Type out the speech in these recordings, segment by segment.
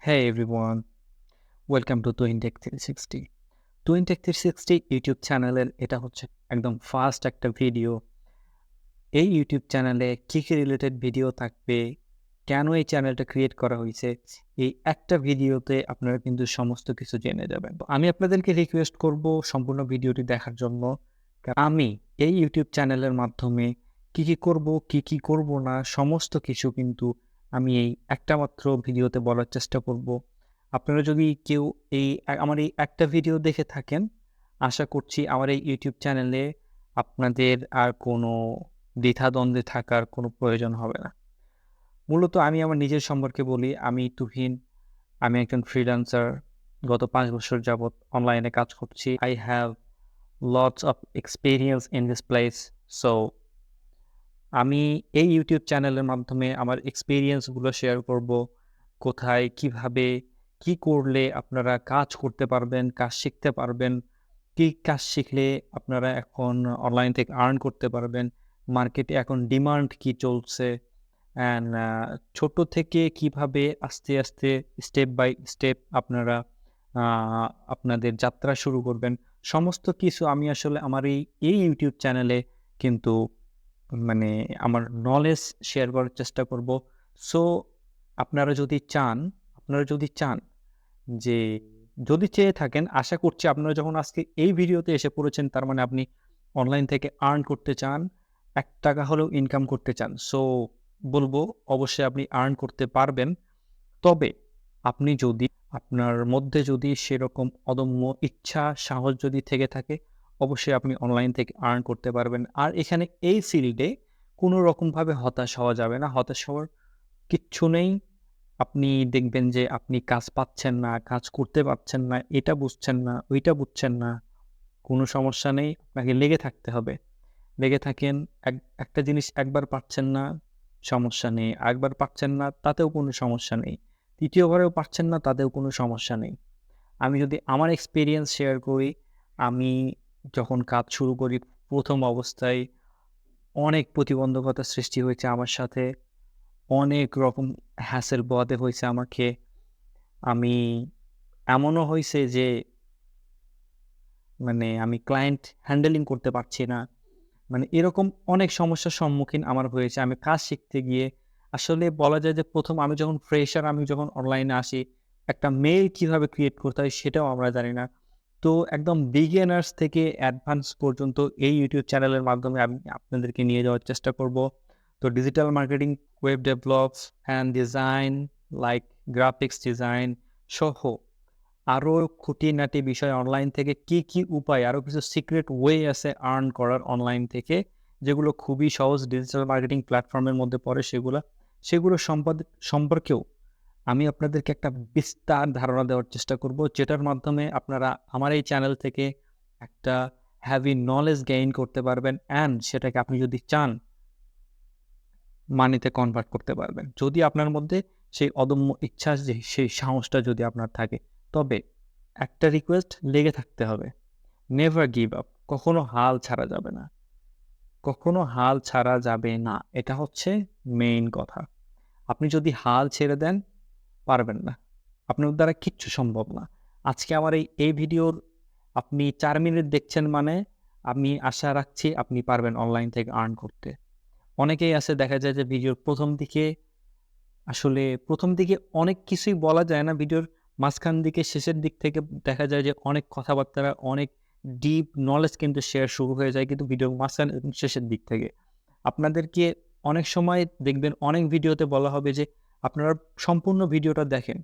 Hey everyone, welcome to Twintech 360. Twintech 360 YouTube চ্যানেলের এটা হচ্ছে একদম ফার্স্ট একটা ভিডিও। এই ইউটিউব চ্যানেলে কী রিলেটেড ভিডিও থাকবে, কেন এই চ্যানেলটা ক্রিয়েট করা হয়েছে, এই একটা ভিডিওতে আপনারা কিন্তু সমস্ত কিছু জেনে যাবেন। তো আমি আপনাদেরকে রিকোয়েস্ট করব সম্পূর্ণ ভিডিওটি দেখার জন্য। আমি এই ইউটিউব চ্যানেলের মাধ্যমে কী করব, কী করব না সমস্ত কিছু কিন্তু আমি এই একটা মাত্র ভিডিওতে বলার চেষ্টা করব। আপনারা যদি কেউ আমার এই একটা ভিডিও দেখে থাকেন, আশা করছি আমার এই ইউটিউব চ্যানেলে আপনাদের আর কোনো দ্বিধাদ্বন্দ্বে থাকার কোনো প্রয়োজন হবে না। মূলত আমি আমার নিজের সম্পর্কে বলি, আমি তুহিন, আমি একজন ফ্রিল্যান্সার। গত ৫ বছর যাবৎ অনলাইনে কাজ করছি। I have lots of experience in this place. So আমি এই ইউটিউব চ্যানেলের মাধ্যমে আমার এক্সপেরিয়েন্সগুলো শেয়ার করব। কোথায়, কিভাবে, কি করলে আপনারা কাজ করতে পারবেন, কাজ শিখতে পারবেন, কি কাজ শিখলে আপনারা এখন অনলাইন থেকে আর্ন করতে পারবেন, মার্কেটে এখন ডিমান্ড কি চলছে, অ্যান্ড ছোট থেকে কিভাবে আস্তে আস্তে স্টেপ বাই স্টেপ আপনারা আপনাদের যাত্রা শুরু করবেন। সমস্ত কিছু আমি আসলে আমার এই ইউটিউব চ্যানেলে কিন্তু মানে আমার নলেজ শেয়ার করার চেষ্টা করব। সো আপনারা যদি চান যে যদি চেয়ে থাকেন, আশা করছি আপনারা যখন আজকে এই ভিডিওতে এসে পড়েছেন তার মানে আপনি অনলাইন থেকে আর্ন করতে চান, ৳১ হলেও ইনকাম করতে চান। সো বলব অবশ্যই আপনি আর্ন করতে পারবেন। তবে আপনি যদি আপনার মধ্যে যদি সেরকম অদম্য ইচ্ছা, সাহস যদি থেকে থাকে, অবশ্যই আপনি অনলাইন থেকে আর্ন করতে পারবেন। আর এখানে এই ফিল্ডে কোনো রকমভাবে হতাশ হওয়া যাবে না। হতাশ হওয়ার কিচ্ছু নেই। আপনি দেখবেন যে আপনি কাজ পাচ্ছেন না, কাজ করতে পারছেন না, এটা বুঝছেন না, ওইটা বুঝছেন না। কোনো সমস্যা নেই। আপনাকে লেগে থাকতে হবে। লেগে থাকেন। একটা জিনিস একবার পারছেন না, সমস্যা নেই। আরেকবার পারছেন না, তাতেও কোনো সমস্যা নেই। ৩য় বারেও পারছেন না, তাতেও কোনো সমস্যা নেই। আমি যদি আমার এক্সপেরিয়েন্স শেয়ার করি, আমি যখন কাজ শুরু করি ১ম অবস্থায় অনেক প্রতিবন্ধকতার সৃষ্টি হয়েছে আমার সাথে। অনেক রকম হ্যাসেল পোহাতে হয়েছে আমাকে। আমি এমনও হইছে যে আমি ক্লায়েন্ট হ্যান্ডেলিং করতে পারছি না। এরকম অনেক সমস্যার সম্মুখীন আমার হয়েছে। আমি কাজ শিখতে গিয়ে আসলে বলা যায় যে ১ম আমি যখন ফ্রেশার, আমি যখন অনলাইনে আসি, একটা মেইল কিভাবে ক্রিয়েট করতে হয় সেটাও আমরা জানি না। তো একদম বিগিনার্স থেকে অ্যাডভান্স পর্যন্ত এই ইউটিউব চ্যানেলের মাধ্যমে আমি আপনাদেরকে নিয়ে যাওয়ার চেষ্টা করব। তো digital marketing, web develops and design like graphics design সহ আরো খুঁটিনাটি বিষয় অনলাইন থেকে কি উপায়, আরো কিছু সিক্রেট ওয়ে আছে আর্ন করার অনলাইন থেকে, যেগুলো খুবই সহজ ডিজিটাল মার্কেটিং প্ল্যাটফর্মের মধ্যে পড়ে সেগুলো সম্পর্কেও আমি আপনাদেরকে একটা বিস্তার ধারণা দেওয়ার চেষ্টা করব, যেটার মাধ্যমে আপনারা আমার এই চ্যানেল থেকে একটা হেভি নলেজ গেইন করতে পারবেন অ্যান্ড সেটাকে আপনি যদি চান মানিতে কনভার্ট করতে পারবেন। যদি আপনার মধ্যে সেই অদম্য ইচ্ছা, সেই সাহসটা যদি আপনার থাকে। তবে একটা রিকোয়েস্ট, লেগে থাকতে হবে। Never give up. কখনো হাল ছাড়া যাবে না। কখনো হাল ছাড়া যাবে না। এটা হচ্ছে মেইন কথা। আপনি যদি হাল ছেড়ে দেন, পারবেন না। আপনার দ্বারা কিচ্ছু সম্ভব না। আজকে আমার এই ভিডিওর আপনি ৪ মিনিট দেখছেন মানে আমি আশা রাখছি আপনি পারবেন অনলাইন থেকে আর্ন করতে। অনেকেই আছে, দেখা যায় যে ভিডিওর ১ম দিকে অনেক কিছুই বলা যায় না। ভিডিওর মাঝখান দিকে শেষের দিক থেকে দেখা যায় যে অনেক কথাবার্তা, অনেক ডিপ নলেজ কিন্তু শেয়ার শুরু হয়ে যায় কিন্তু ভিডিওর মাঝখান এবং শেষের দিক থেকে। আপনাদেরকে অনেক সময় দেখবেন অনেক ভিডিওতে বলা হবে যে আপনারা সম্পূর্ণ ভিডিওটা দেখেন।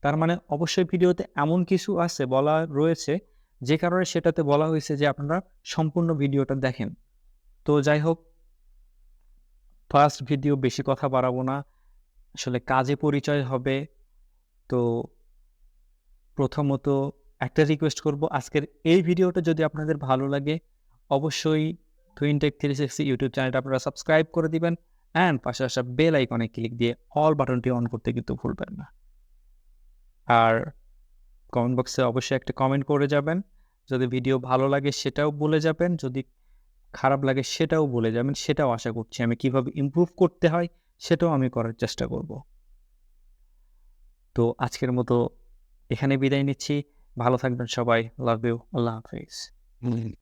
তার মানে অবশ্যই ভিডিওতে এমন কিছু আছে, বলা রয়েছে, যে কারণে সেটাতে বলা হয়েছে যে আপনারা সম্পূর্ণ ভিডিওটা দেখেন। তো যাই হোক, ফার্স্ট ভিডিও, বেশি কথা বাড়াবো না। আসলে কাজে পরিচয় হবে। তো প্রথমত একটা রিকোয়েস্ট করব, আজকের এই ভিডিওটা যদি আপনাদের ভালো লাগে, অবশ্যই টুইনটেক 360 ইউটিউব চ্যানেলটা আপনারা সাবস্ক্রাইব করে দিবেন অ্যান্ড পাশে আসা বেল আইকনে ক্লিক দিয়ে অল বাটনটি অন করতে কিন্তু ভুলবেন না। আর কমেন্ট বক্সে অবশ্যই একটা কমেন্ট করে যাবেন। যদি ভিডিও ভালো লাগে সেটাও বলে যাবেন, যদি খারাপ লাগে সেটাও বলে যাবেন। সেটাও আশা করছি আমি কিভাবে ইমপ্রুভ করতে হয় সেটাও আমি করার চেষ্টা করব। তো আজকের মতো এখানে বিদায় নিচ্ছি। ভালো থাকবেন সবাই। Love you. আল্লাহ হাফেজ।